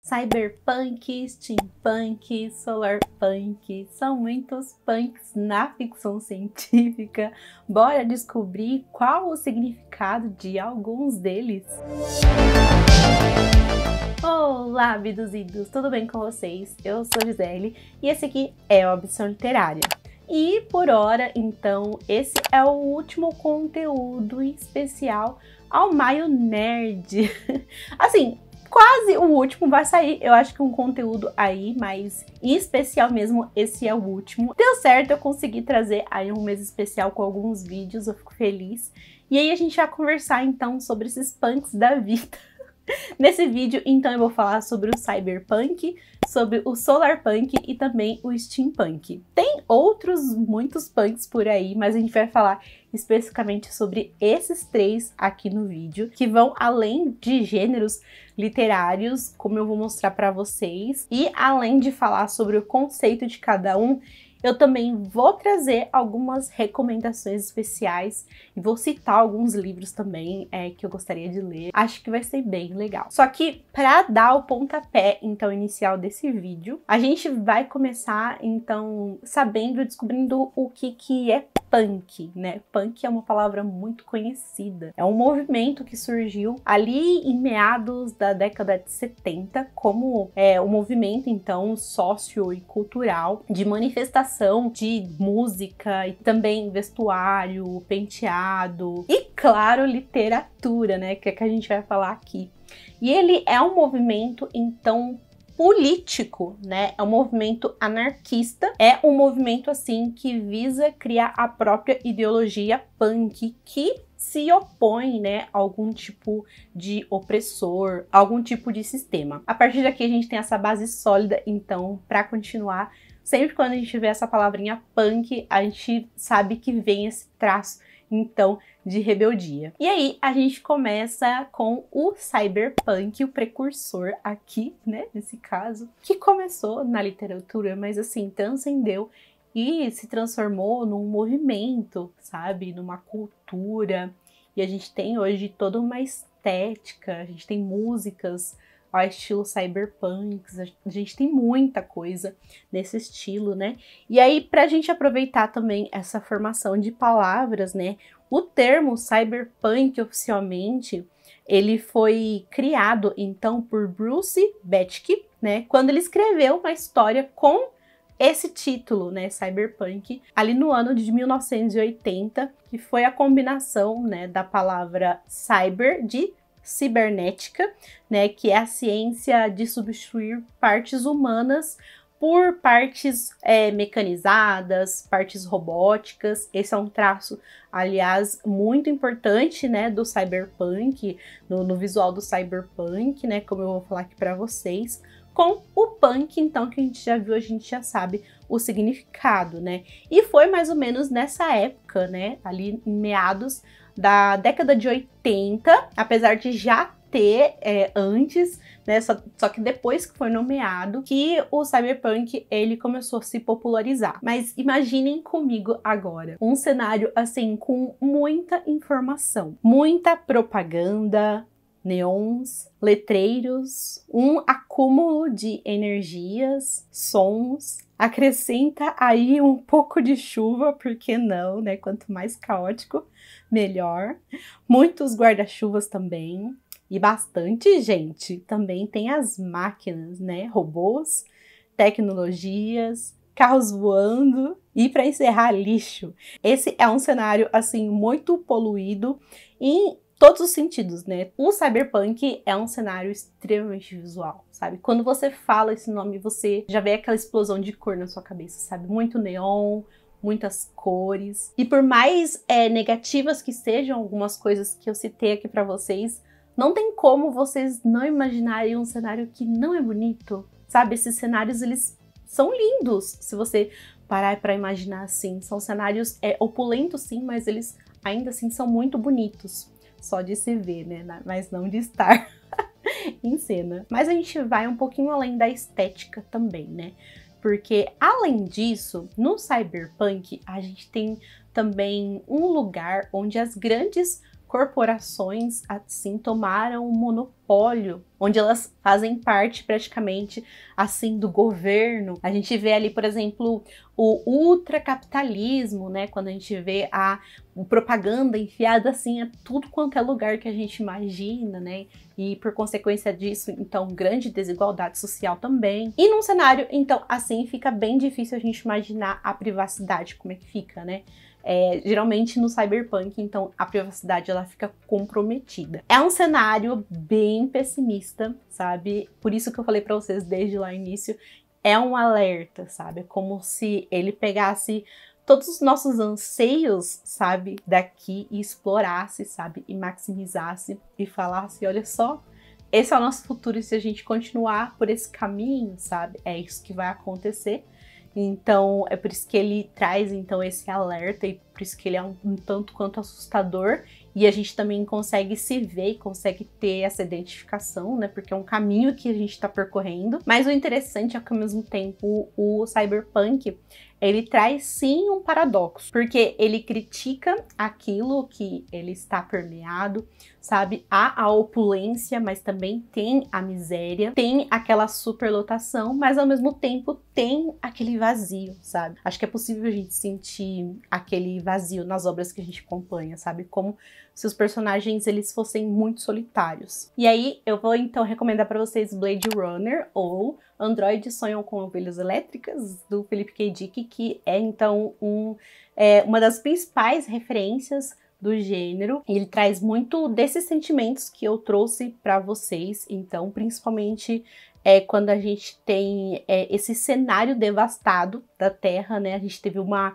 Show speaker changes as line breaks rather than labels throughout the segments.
Cyberpunk, steampunk, solarpunk, são muitos punks na ficção científica. Bora descobrir qual o significado de alguns deles? Olá, abduzidos! Tudo bem com vocês? Eu sou Gisele e esse aqui é o Abdução Literária. E por hora, então, esse é o último conteúdo especial ao Maio Nerd. Assim, quase o último vai sair, eu acho que um conteúdo aí, mas em especial mesmo, esse é o último. Deu certo, eu consegui trazer aí um mês especial com alguns vídeos, eu fico feliz. E aí a gente vai conversar então sobre esses punks da vida. Nesse vídeo, então, eu vou falar sobre o cyberpunk, sobre o solarpunk e também o steampunk. Tem muitos punks por aí, mas a gente vai falar especificamente sobre esses três aqui no vídeo, que vão além de gêneros literários, como eu vou mostrar para vocês, e além de falar sobre o conceito de cada um, eu também vou trazer algumas recomendações especiais e vou citar alguns livros também que eu gostaria de ler. Acho que vai ser bem legal. Só que para dar o pontapé então inicial desse vídeo, a gente vai começar então descobrindo o que é punk, né? Punk é uma palavra muito conhecida. É um movimento que surgiu ali em meados da década de 70 como um movimento então sócio e cultural de manifestação de música e também vestuário, penteado e, claro, literatura, né? Que é que a gente vai falar aqui. E ele é um movimento, então, político, né? É um movimento anarquista, é um movimento, assim, que visa criar a própria ideologia punk, que se opõe, né, a algum tipo de opressor, algum tipo de sistema. A partir daqui a gente tem essa base sólida, então, para continuar. Sempre quando a gente vê essa palavrinha punk, a gente sabe que vem esse traço, então, de rebeldia. E aí, a gente começa com o cyberpunk, o precursor aqui, né, nesse caso, que começou na literatura, mas assim, transcendeu e se transformou num movimento, sabe, numa cultura. E a gente tem hoje toda uma estética, a gente tem músicas ao estilo cyberpunk, a gente tem muita coisa nesse estilo, né? E aí, pra gente aproveitar também essa formação de palavras, né? O termo cyberpunk, oficialmente, ele foi criado, então, por Bruce Bethke, né? Quando ele escreveu uma história com esse título, né, cyberpunk, ali no ano de 1980, que foi a combinação, né, da palavra cyber de cibernética, né, que é a ciência de substituir partes humanas por partes mecanizadas, partes robóticas. Esse é um traço, aliás, muito importante, né, do cyberpunk, no visual do cyberpunk, né, como eu vou falar aqui para vocês. Com o punk, então, que a gente já viu, a gente já sabe o significado, né? E foi mais ou menos nessa época, né, ali em meados da década de 80, apesar de já ter antes, né, só que depois que foi nomeado, que o cyberpunk ele começou a se popularizar. Mas imaginem comigo agora, um cenário assim com muita informação, muita propaganda, neons, letreiros, um acúmulo de energias, sons. Acrescenta aí um pouco de chuva, por que não, né? Quanto mais caótico, melhor. Muitos guarda-chuvas também. E bastante gente. Também tem as máquinas, né? Robôs, tecnologias, carros voando e, para encerrar, lixo. Esse é um cenário, assim, muito poluído em todos os sentidos, né? O cyberpunk é um cenário extremamente visual, sabe? Quando você fala esse nome, você já vê aquela explosão de cor na sua cabeça, sabe? Muito neon, muitas cores. E por mais negativas que sejam algumas coisas que eu citei aqui pra vocês, não tem como vocês não imaginarem um cenário que não é bonito, sabe? Esses cenários, eles são lindos, se você parar pra imaginar assim. São cenários opulentos, sim, mas eles ainda assim são muito bonitos. Só de se ver, né? Mas não de estar em cena. Mas a gente vai um pouquinho além da estética também, né? Porque, além disso, no cyberpunk, a gente tem também um lugar onde as grandes corporações assim tomaram um monopólio, onde elas fazem parte praticamente assim do governo. A gente vê ali, por exemplo, o ultracapitalismo, né? Quando a gente vê a propaganda enfiada assim a tudo quanto é lugar que a gente imagina, né? E por consequência disso, então, grande desigualdade social também. E num cenário, então, assim, fica bem difícil a gente imaginar a privacidade, como é que fica, né? Geralmente no cyberpunk, então, a privacidade ela fica comprometida. É um cenário bem pessimista, sabe? Por isso que eu falei pra vocês desde lá no início, é um alerta, sabe? É como se ele pegasse todos os nossos anseios, sabe, daqui e explorasse, sabe, e maximizasse e falasse, olha só, esse é o nosso futuro e se a gente continuar por esse caminho, sabe, é isso que vai acontecer. Então, é por isso que ele traz, então, esse alerta e por isso que ele é um tanto quanto assustador e a gente também consegue se ver e consegue ter essa identificação, né, porque é um caminho que a gente está percorrendo. Mas o interessante é que, ao mesmo tempo, o cyberpunk, ele traz sim um paradoxo, porque ele critica aquilo que ele está permeado, sabe? Há a opulência, mas também tem a miséria, tem aquela superlotação, mas ao mesmo tempo tem aquele vazio, sabe? Acho que é possível a gente sentir aquele vazio nas obras que a gente acompanha, sabe? Como se os personagens eles fossem muito solitários. E aí eu vou então recomendar para vocês Blade Runner ou Androides Sonham com Ovelhas Elétricas, do Philip K. Dick, que é então uma das principais referências do gênero. Ele traz muito desses sentimentos que eu trouxe para vocês, então principalmente quando a gente tem esse cenário devastado da Terra, né? A gente teve uma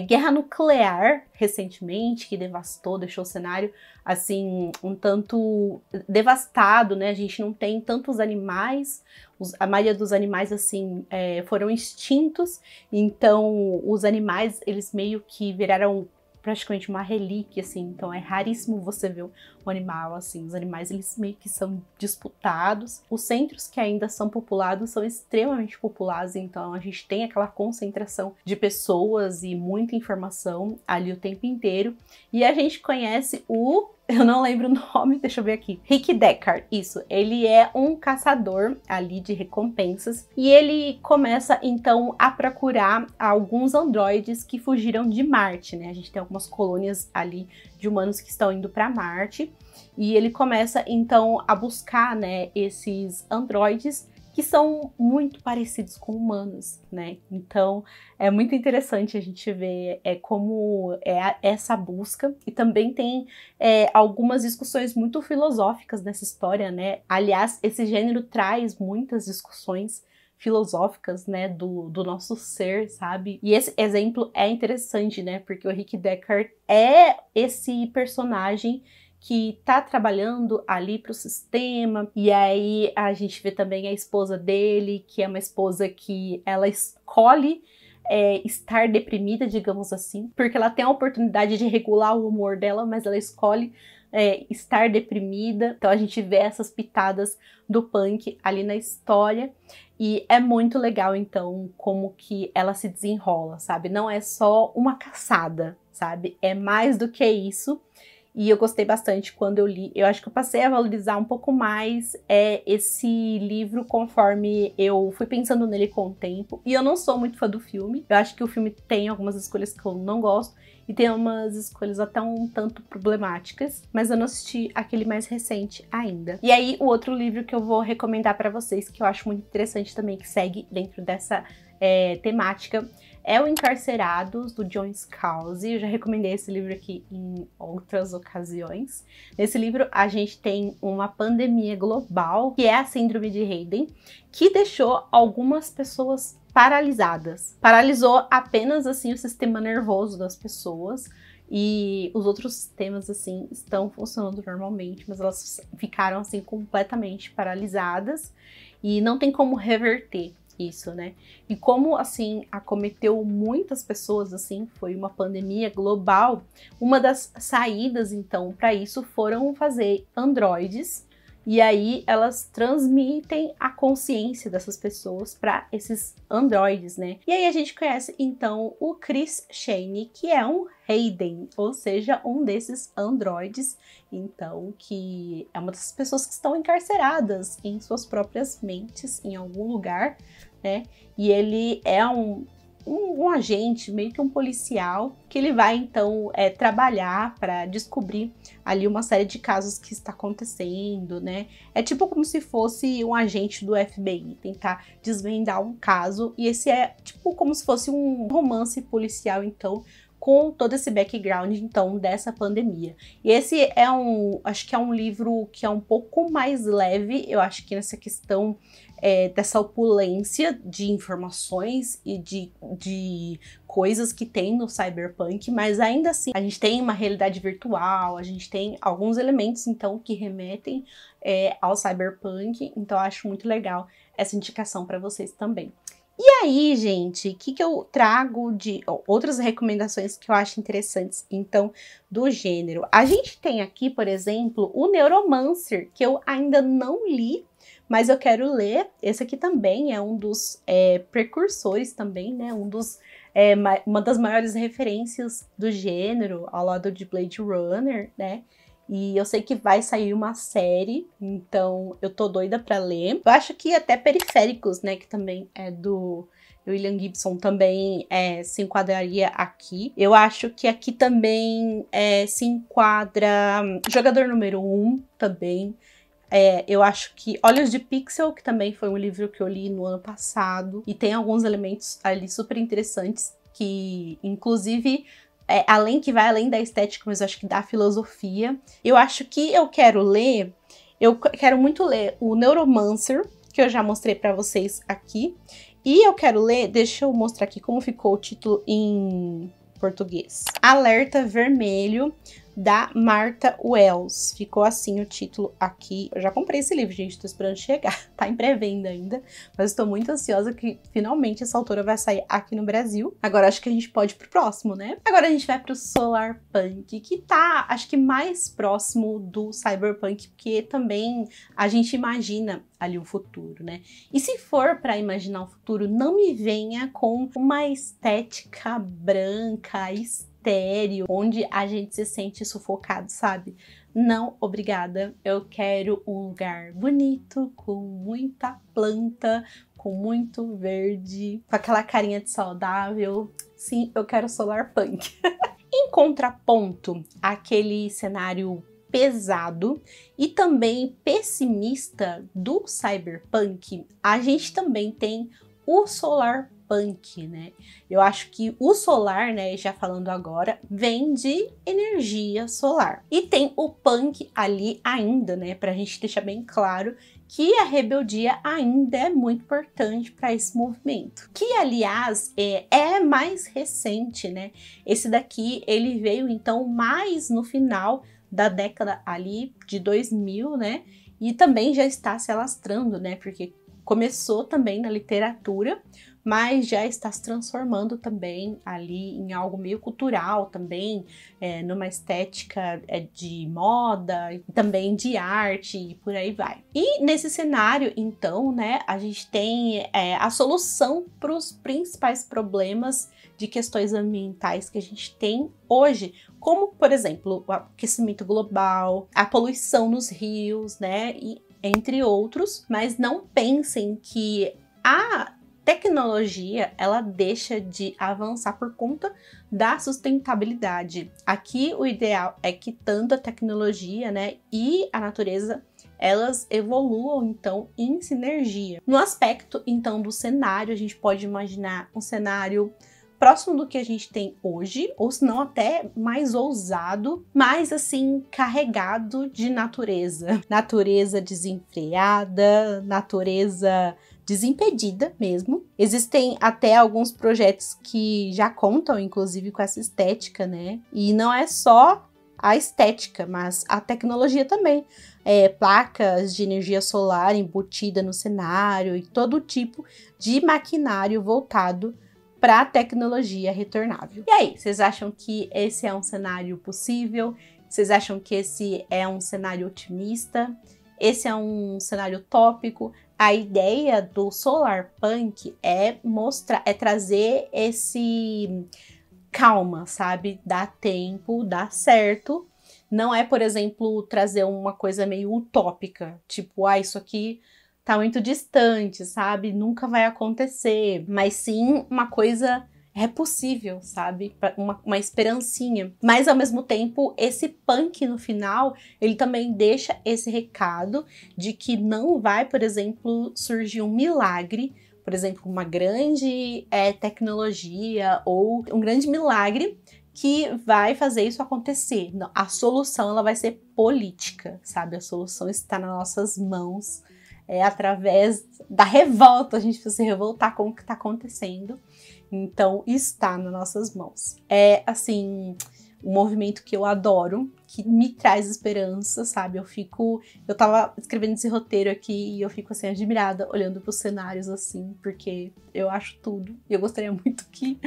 guerra nuclear recentemente que devastou, deixou o cenário assim um tanto devastado, né? A gente não tem tantos animais, a maioria dos animais assim foram extintos, então os animais eles meio que viraram praticamente uma relíquia, assim, então é raríssimo você ver um animal, assim, os animais eles meio que são disputados, os centros que ainda são populados são extremamente populados, então a gente tem aquela concentração de pessoas e muita informação ali o tempo inteiro, e a gente conhece eu não lembro o nome, deixa eu ver aqui. Rick Deckard, isso. Ele é um caçador ali de recompensas e ele começa então a procurar alguns androides que fugiram de Marte, né? A gente tem algumas colônias ali de humanos que estão indo para Marte e ele começa então a buscar, né, esses androides que são muito parecidos com humanos, né? Então é muito interessante a gente ver como é essa busca e também tem algumas discussões muito filosóficas nessa história, né? Aliás, esse gênero traz muitas discussões filosóficas, né, do nosso ser, sabe? E esse exemplo é interessante, né? Porque o Rick Deckard é esse personagem que tá trabalhando ali pro sistema, e aí a gente vê também a esposa dele, que é uma esposa que ela escolhe estar deprimida, digamos assim, porque ela tem a oportunidade de regular o humor dela, mas ela escolhe estar deprimida. Então a gente vê essas pitadas do punk ali na história, e é muito legal então como que ela se desenrola, sabe? Não é só uma caçada, sabe? É mais do que isso. E eu gostei bastante quando eu li. Eu acho que eu passei a valorizar um pouco mais esse livro conforme eu fui pensando nele com o tempo. E eu não sou muito fã do filme. Eu acho que o filme tem algumas escolhas que eu não gosto. E tem umas escolhas até um tanto problemáticas. Mas eu não assisti aquele mais recente ainda. E aí, o outro livro que eu vou recomendar pra vocês, que eu acho muito interessante também, que segue dentro dessa temática, é o Encarcerados, do John Scalzi. Eu já recomendei esse livro aqui em outras ocasiões. Nesse livro, a gente tem uma pandemia global, que é a Síndrome de Hayden, que deixou algumas pessoas paralisadas. Paralisou apenas, assim, o sistema nervoso das pessoas, e os outros sistemas, assim, estão funcionando normalmente, mas elas ficaram, assim, completamente paralisadas, e não tem como reverter isso, né? E como, assim, acometeu muitas pessoas, assim, foi uma pandemia global, uma das saídas, então, para isso foram fazer androides, E aí elas transmitem a consciência dessas pessoas para esses androides, né? E aí a gente conhece então o Chris Shane, que é um Hayden, ou seja, um desses androides, então, que é uma das pessoas que estão encarceradas em suas próprias mentes, em algum lugar, né? E ele é um agente, meio que um policial, que ele vai então trabalhar para descobrir ali uma série de casos que está acontecendo, né? É tipo como se fosse um agente do FBI, tentar desvendar um caso, e esse é tipo como se fosse um romance policial, então, com todo esse background, então, dessa pandemia. E esse acho que é um livro que é um pouco mais leve, eu acho que nessa questão dessa opulência de informações e de coisas que tem no cyberpunk, mas ainda assim a gente tem uma realidade virtual, a gente tem alguns elementos então que remetem ao cyberpunk, então eu acho muito legal essa indicação para vocês também. E aí, gente, o que eu trago de outras recomendações que eu acho interessantes, então, do gênero? A gente tem aqui, por exemplo, o Neuromancer, que eu ainda não li, mas eu quero ler. Esse aqui também é um dos precursores também, né? Uma das maiores referências do gênero, ao lado de Blade Runner, né? E eu sei que vai sair uma série, então eu tô doida pra ler. Eu acho que até Periféricos, né, que também é do William Gibson, também se enquadraria aqui. Eu acho que aqui também se enquadra Jogador Número 1 também. Eu acho que Olhos de Pixel, que também foi um livro que eu li no ano passado, e tem alguns elementos ali super interessantes que, inclusive, vai além da estética, mas eu acho que da filosofia. Eu acho que eu quero muito ler o Neuromancer, que eu já mostrei pra vocês aqui. E eu quero ler, deixa eu mostrar aqui como ficou o título em português. Alerta Vermelho, da Martha Wells. Ficou assim o título aqui. Eu já comprei esse livro, gente, tô esperando chegar. Tá em pré-venda ainda, mas estou muito ansiosa que finalmente essa autora vai sair aqui no Brasil. Agora acho que a gente pode ir pro próximo, né? Agora a gente vai pro Solarpunk, que tá, acho que mais próximo do Cyberpunk, porque também a gente imagina ali o futuro, né? E se for para imaginar o futuro, não me venha com uma estética branca, estéreo, onde a gente se sente sufocado, sabe? Não, obrigada. Eu quero um lugar bonito, com muita planta, com muito verde, com aquela carinha de saudável. Sim, eu quero Solarpunk. Em contraponto, aquele cenário pesado e também pessimista do cyberpunk, a gente também tem o Solarpunk, né? Eu acho que o solar, né, já falando agora, vem de energia solar. E tem o punk ali ainda, né, pra gente deixar bem claro que a rebeldia ainda é muito importante para esse movimento. Que, aliás, é mais recente, né? Esse daqui, ele veio, então, mais no final da década ali de 2000, né? E também já está se alastrando, né? Porque começou também na literatura, mas já está se transformando também ali em algo meio cultural também, numa estética de moda, e também de arte e por aí vai. E nesse cenário, então, né, a gente tem a solução para os principais problemas de questões ambientais que a gente tem hoje, como, por exemplo, o aquecimento global, a poluição nos rios, né, e entre outros, mas não pensem que a tecnologia, ela deixa de avançar por conta da sustentabilidade. Aqui o ideal é que tanto a tecnologia, né, e a natureza, elas evoluam, então, em sinergia. No aspecto, então, do cenário, a gente pode imaginar um cenário próximo do que a gente tem hoje, ou se não até mais ousado, mas assim, carregado de natureza. Natureza desenfreada, natureza desimpedida mesmo. Existem até alguns projetos que já contam, inclusive, com essa estética, né? E não é só a estética, mas a tecnologia também. Placas de energia solar embutida no cenário e todo tipo de maquinário voltado para a tecnologia retornável. E aí, vocês acham que esse é um cenário possível? Vocês acham que esse é um cenário otimista? esse é um cenário utópico. A ideia do solar punk é trazer esse calma, sabe? Dá tempo, dá certo. Não é, por exemplo, trazer uma coisa meio utópica, tipo, isso aqui tá muito distante, sabe? Nunca vai acontecer. Mas sim uma coisa é possível, sabe? Uma esperancinha. Mas ao mesmo tempo, esse punk no final, ele também deixa esse recado de que não vai, por exemplo, surgir um milagre, por exemplo, uma grande tecnologia ou um grande milagre que vai fazer isso acontecer. Não, a solução ela vai ser política, sabe? A solução está nas nossas mãos. Através da revolta, a gente precisa se revoltar com o que está acontecendo. Então, está nas nossas mãos. É, assim, um movimento que eu adoro, que me traz esperança, sabe? Eu tava escrevendo esse roteiro aqui e eu fico, assim, admirada, olhando pros cenários, assim, porque eu acho tudo. E eu gostaria muito que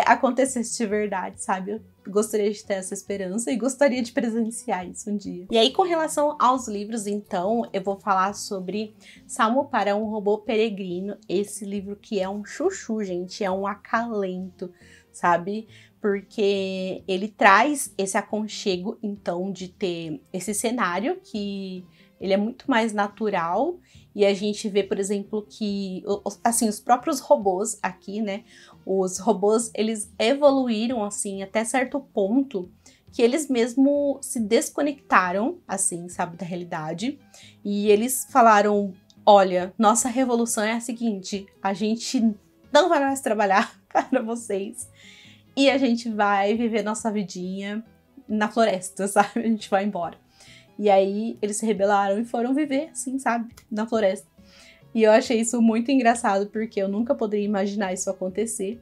acontecesse de verdade, sabe? Eu gostaria de ter essa esperança e gostaria de presenciar isso um dia. E aí, com relação aos livros, então, eu vou falar sobre Salmo para um Robô Peregrino. Esse livro que é um chuchu, gente, é um acalento, sabe? Porque ele traz esse aconchego, então, de ter esse cenário que ele é muito mais natural. E a gente vê, por exemplo, que, assim, os próprios robôs aqui, né? Os robôs, eles evoluíram, assim, até certo ponto que eles mesmo se desconectaram, assim, sabe, da realidade. E eles falaram, olha, nossa revolução é a seguinte, a gente não vai mais trabalhar para vocês. E a gente vai viver nossa vidinha na floresta, sabe? A gente vai embora. E aí eles se rebelaram e foram viver, assim, sabe? Na floresta. E eu achei isso muito engraçado, porque eu nunca poderia imaginar isso acontecer.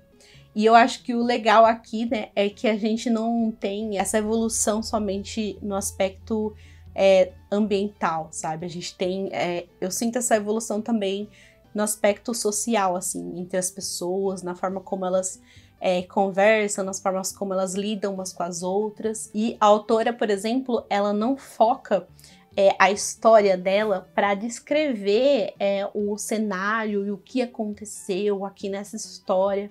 E eu acho que o legal aqui, né, é que a gente não tem essa evolução somente no aspecto ambiental, sabe? A gente tem... eu sinto essa evolução também no aspecto social, assim, entre as pessoas, na forma como elas conversam, nas formas como elas lidam umas com as outras. E a autora, por exemplo, ela não foca a história dela para descrever o cenário e o que aconteceu aqui nessa história.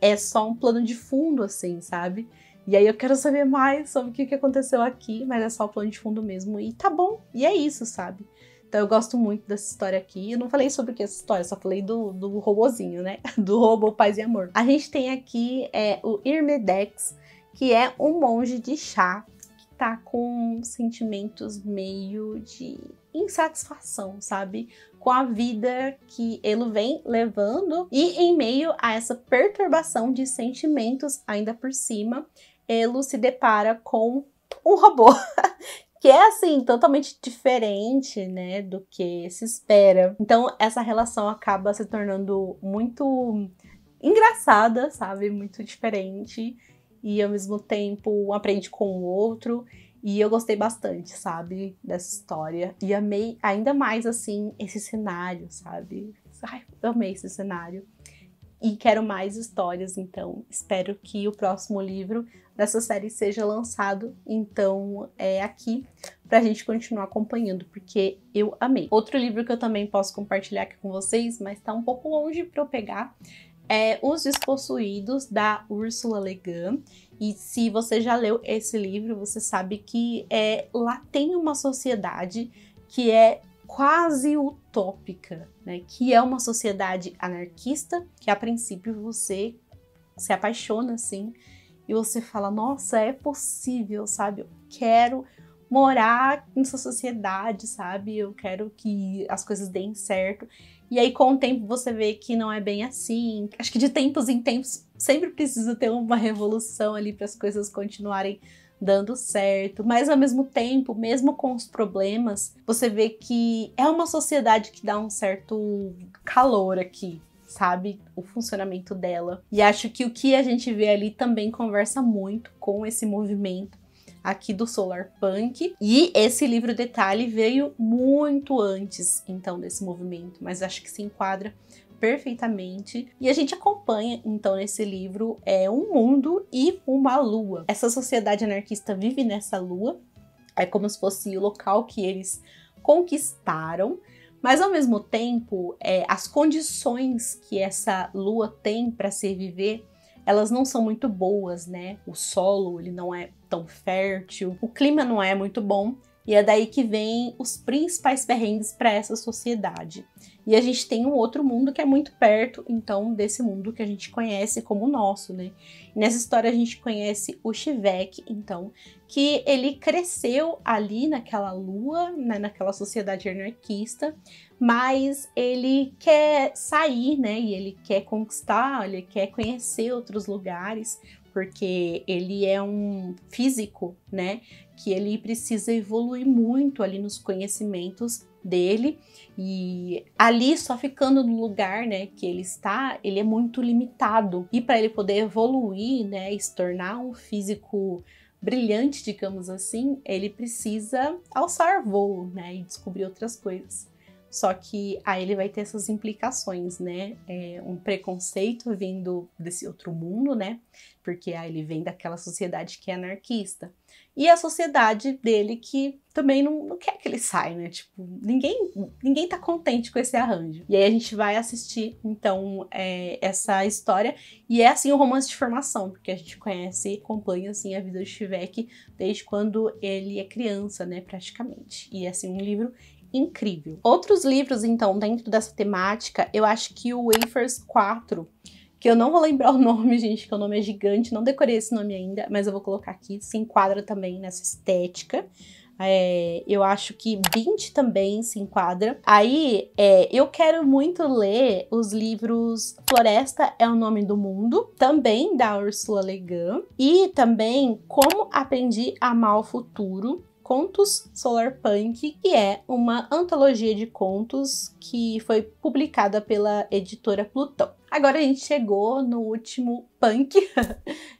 É só um plano de fundo, assim, sabe? E aí eu quero saber mais sobre o que aconteceu aqui, mas é só o plano de fundo mesmo. E tá bom, e é isso, sabe? Então eu gosto muito dessa história aqui. Eu não falei sobre o que é essa história, só falei do robozinho, né? Do robô Paz e Amor. A gente tem aqui o Irmedex, que é um monge de chá que tá com sentimentos meio de insatisfação, sabe? Com a vida que ele vem levando. E em meio a essa perturbação de sentimentos, ainda por cima, ele se depara com um robô. Que é, assim, totalmente diferente, né, do que se espera. Então, essa relação acaba se tornando muito engraçada, sabe? Muito diferente. E, ao mesmo tempo, um aprende com o outro. E eu gostei bastante, sabe? Dessa história. E amei ainda mais, assim, esse cenário, sabe? Ai, eu amei esse cenário. E quero mais histórias, então espero que o próximo livro dessa série seja lançado, então, aqui, pra gente continuar acompanhando, porque eu amei. Outro livro que eu também posso compartilhar aqui com vocês, mas tá um pouco longe pra eu pegar, é Os Despossuídos, da Ursula Le Guin. E se você já leu esse livro, você sabe que lá tem uma sociedade que é quase utópica, né? Que é uma sociedade anarquista, que a princípio você se apaixona, assim, e você fala, nossa, é possível, sabe? Eu quero morar nessa sociedade, sabe? Eu quero que as coisas deem certo. E aí, com o tempo, você vê que não é bem assim. Acho que de tempos em tempos sempre precisa ter uma revolução ali para as coisas continuarem dando certo, mas ao mesmo tempo, mesmo com os problemas, você vê que é uma sociedade que dá um certo calor aqui, sabe? O funcionamento dela. E acho que o que a gente vê ali também conversa muito com esse movimento aqui do Solar Punk. E esse livro Detalhe veio muito antes, então, desse movimento, mas acho que se enquadra perfeitamente. E a gente acompanha, então, nesse livro, um mundo e uma lua. Essa sociedade anarquista vive nessa lua, é como se fosse o local que eles conquistaram, mas ao mesmo tempo, as condições que essa lua tem para se viver, elas não são muito boas, né? O solo, ele não é tão fértil, o clima não é muito bom, e é daí que vem os principais perrengues para essa sociedade. E a gente tem um outro mundo que é muito perto, então, desse mundo que a gente conhece como o nosso, né? E nessa história a gente conhece o Shivek, então, que ele cresceu ali naquela lua, né, naquela sociedade anarquista, mas ele quer sair, né? E ele quer conquistar, ele quer conhecer outros lugares, porque ele é um físico, né? Que ele precisa evoluir muito ali nos conhecimentos dele, e ali só ficando no lugar, né, que ele está, ele é muito limitado, e para ele poder evoluir, né, e se tornar um físico brilhante, digamos assim, ele precisa alçar voo, né, e descobrir outras coisas. Só que aí ele vai ter essas implicações, né? Um preconceito vindo desse outro mundo, né? Porque aí ele vem daquela sociedade que é anarquista. E a sociedade dele que também não quer que ele saia, né? Tipo, ninguém tá contente com esse arranjo. E aí a gente vai assistir, então, essa história. E é, assim, um romance de formação, porque a gente conhece, acompanha, assim, a vida do Shivek desde quando ele é criança, né? Praticamente. E é, assim, um livro incrível. Outros livros, então, dentro dessa temática, eu acho que o Wafers 4, que eu não vou lembrar o nome, gente, que o nome é gigante, não decorei esse nome ainda, mas eu vou colocar aqui, se enquadra também nessa estética. Eu acho que Bint também se enquadra. Aí, eu quero muito ler os livros Floresta é o Nome do Mundo, também da Ursula Le Guin, e também Como Aprendi a Amar o Futuro, Contos Solarpunk, que é uma antologia de contos que foi publicada pela editora Plutão. Agora a gente chegou no último punk,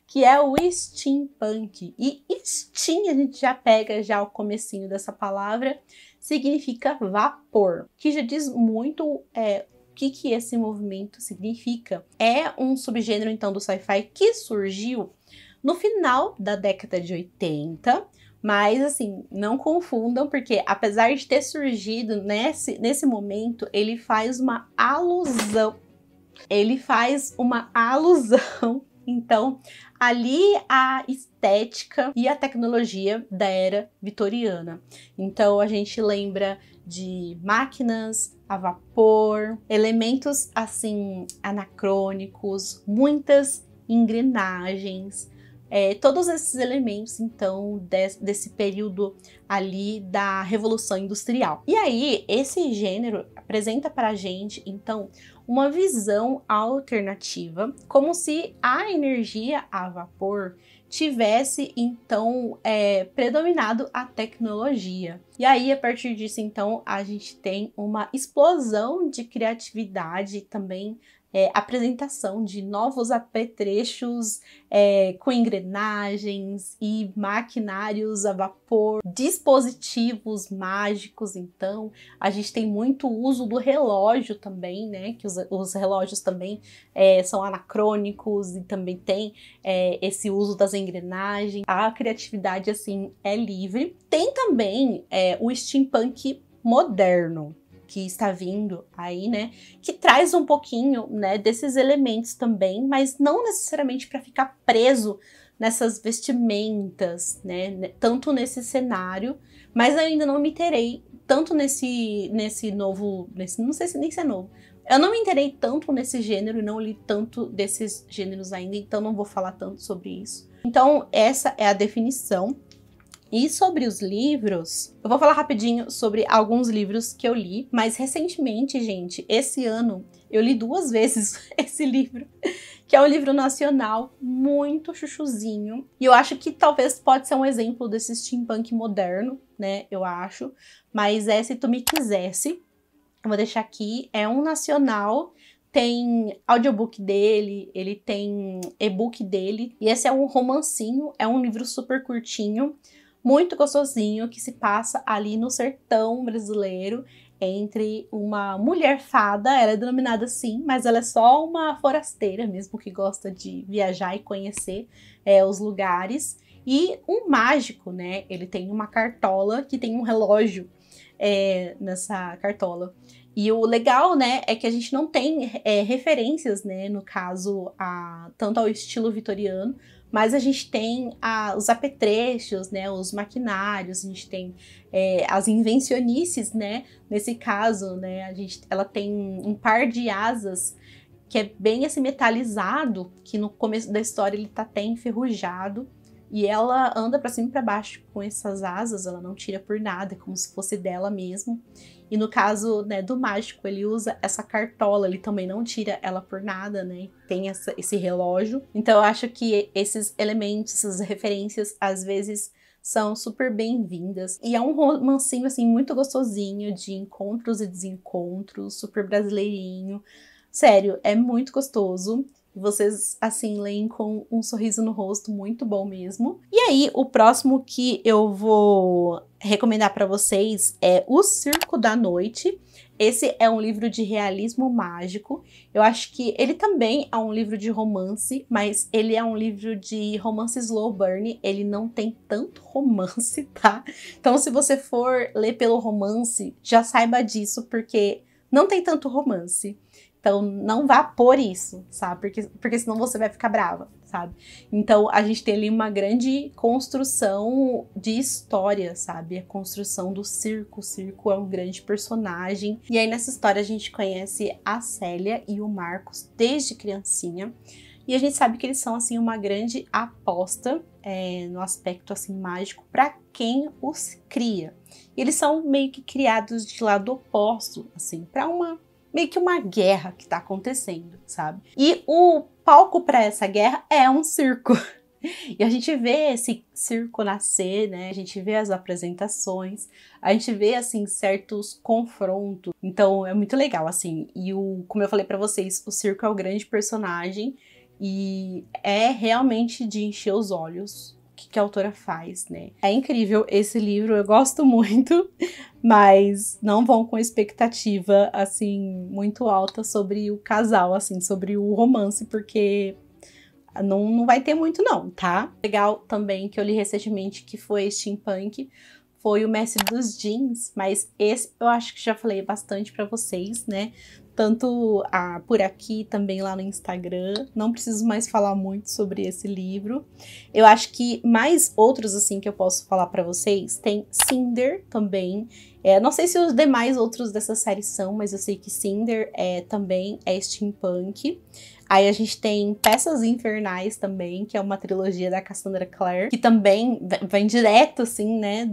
que é o steampunk. E steam, a gente já pega já o comecinho dessa palavra, significa vapor, que já diz muito o que esse movimento significa. É um subgênero, então, do sci-fi que surgiu no final da década de 80, mas, assim, não confundam, porque apesar de ter surgido nesse momento, ele faz uma alusão. Então, ali a estética e a tecnologia da era vitoriana. Então, a gente lembra de máquinas a vapor, elementos, assim, anacrônicos, muitas engrenagens, todos esses elementos, então, desse período ali da Revolução Industrial. E aí, esse gênero apresenta pra gente, então, uma visão alternativa, como se a energia a vapor tivesse, então, predominado a tecnologia. E aí, a partir disso, então, a gente tem uma explosão de criatividade também, apresentação de novos apetrechos com engrenagens e maquinários a vapor, dispositivos mágicos. Então, a gente tem muito uso do relógio também, né? Que os relógios também são anacrônicos e também tem esse uso das engrenagens. A criatividade, assim, é livre. Tem também o steampunk moderno, que está vindo aí, né, que traz um pouquinho, né, desses elementos também, mas não necessariamente para ficar preso nessas vestimentas, né, tanto nesse cenário, mas eu ainda não me inteirei tanto nesse novo, não sei se nem se é novo, eu não me inteirei tanto nesse gênero, não li tanto desses gêneros ainda, então não vou falar tanto sobre isso. Então, essa é a definição. E sobre os livros, eu vou falar rapidinho sobre alguns livros que eu li, mas recentemente, gente, esse ano, eu li 2 vezes esse livro, que é um livro nacional muito chuchuzinho. E eu acho que talvez pode ser um exemplo desse steampunk moderno, né, eu acho. Mas Se Tu Me Quisesse, eu vou deixar aqui, é um nacional, tem audiobook dele, ele tem e-book dele, e esse é um romancinho, é um livro super curtinho, muito gostosinho, que se passa ali no sertão brasileiro, entre uma mulher fada, ela é denominada assim, mas ela é só uma forasteira mesmo, que gosta de viajar e conhecer os lugares, e um mágico, né? Ele tem uma cartola que tem um relógio nessa cartola. E o legal, né, é que a gente não tem referências, né, no caso, tanto ao estilo vitoriano, mas a gente tem os apetrechos, né, os maquinários, a gente tem as invencionices, né, nesse caso, né, ela tem um par de asas que é bem assim metalizado, que no começo da história ele tá até enferrujado, e ela anda pra cima e pra baixo com essas asas, ela não tira por nada, é como se fosse dela mesmo. E no caso, né, do mágico, ele usa essa cartola, ele também não tira ela por nada, né? Tem esse relógio. Então eu acho que esses elementos, essas referências, às vezes são super bem-vindas. E é um romancinho, assim, muito gostosinho, de encontros e desencontros, super brasileirinho. Sério, é muito gostoso. Vocês, assim, leem com um sorriso no rosto, muito bom mesmo. E aí, o próximo que eu vou recomendar para vocês é O Circo da Noite. Esse é um livro de realismo mágico. Eu acho que ele também é um livro de romance, mas ele é um livro de romance slow burn. Ele não tem tanto romance, tá? Então, se você for ler pelo romance, já saiba disso, porque não tem tanto romance. Então, não vá por isso, sabe? Porque senão você vai ficar brava, sabe? Então, a gente tem ali uma grande construção de história, sabe? A construção do circo. O circo é um grande personagem. E aí, nessa história, a gente conhece a Célia e o Marcos desde criancinha. E a gente sabe que eles são, assim, uma grande aposta no aspecto, assim, mágico para quem os cria. E eles são meio que criados de lado oposto, assim, para meio que uma guerra que tá acontecendo, sabe? E o palco para essa guerra é um circo. E a gente vê esse circo nascer, né? A gente vê as apresentações, a gente vê, assim, certos confrontos. Então, é muito legal, assim. E como eu falei pra vocês, o circo é o grande personagem e é realmente de encher os olhos que a autora faz, né? É incrível esse livro, eu gosto muito, mas não vão com expectativa, assim, muito alta sobre o casal, assim, sobre o romance, porque não vai ter muito não, tá? Legal também que eu li recentemente, que foi steampunk, foi o Mestre dos Jeans, mas esse eu acho que já falei bastante pra vocês, né? Tanto por aqui, também lá no Instagram. Não preciso mais falar muito sobre esse livro. Eu acho que mais outros, assim, que eu posso falar pra vocês. Tem Cinder também. Não sei se os demais outros dessa série são, mas eu sei que Cinder também é steampunk. Aí a gente tem Peças Infernais também, que é uma trilogia da Cassandra Clare, que também vem direto, assim, né,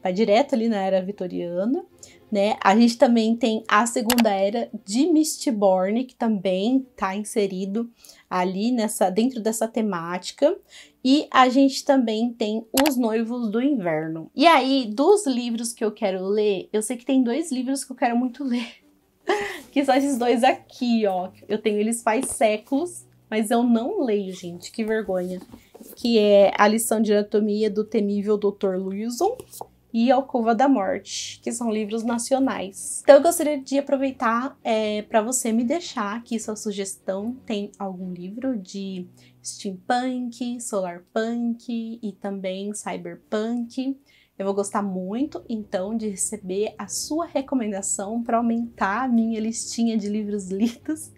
vai direto ali na era vitoriana, né? A gente também tem a Segunda Era de Mistborn, que também tá inserido ali dentro dessa temática. E a gente também tem Os Noivos do Inverno. E aí, dos livros que eu quero ler, eu sei que tem 2 livros que eu quero muito ler. Que são esses 2 aqui, ó. Eu tenho eles faz séculos, mas eu não leio, gente. Que vergonha. Que é A Lição de Anatomia do Temível Dr. Luison e Alcova da Morte, que são livros nacionais. Então eu gostaria de aproveitar para você me deixar aqui sua sugestão. Tem algum livro de steampunk, solarpunk e também cyberpunk? Eu vou gostar muito, então, de receber a sua recomendação para aumentar a minha listinha de livros lidos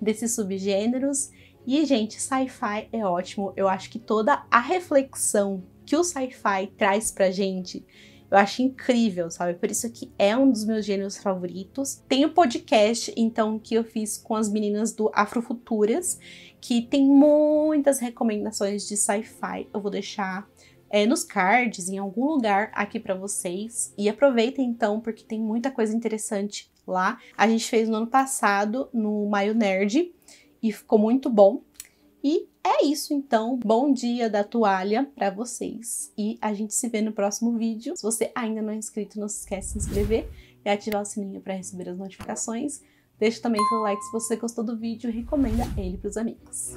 desses subgêneros. E, gente, sci-fi é ótimo. Eu acho que toda a reflexão que o sci-fi traz pra gente, eu acho incrível, sabe? Por isso que é um dos meus gêneros favoritos. Tem o podcast, então, que eu fiz com as meninas do Afrofuturas, que tem muitas recomendações de sci-fi. Eu vou deixar nos cards, em algum lugar aqui pra vocês. E aproveitem então, porque tem muita coisa interessante lá. A gente fez no ano passado, no Maio Nerd, e ficou muito bom. E é isso então. Bom dia da toalha pra vocês. E a gente se vê no próximo vídeo. Se você ainda não é inscrito, não se esquece de se inscrever e ativar o sininho pra receber as notificações. Deixa também seu like se você gostou do vídeo e recomenda ele pros amigos.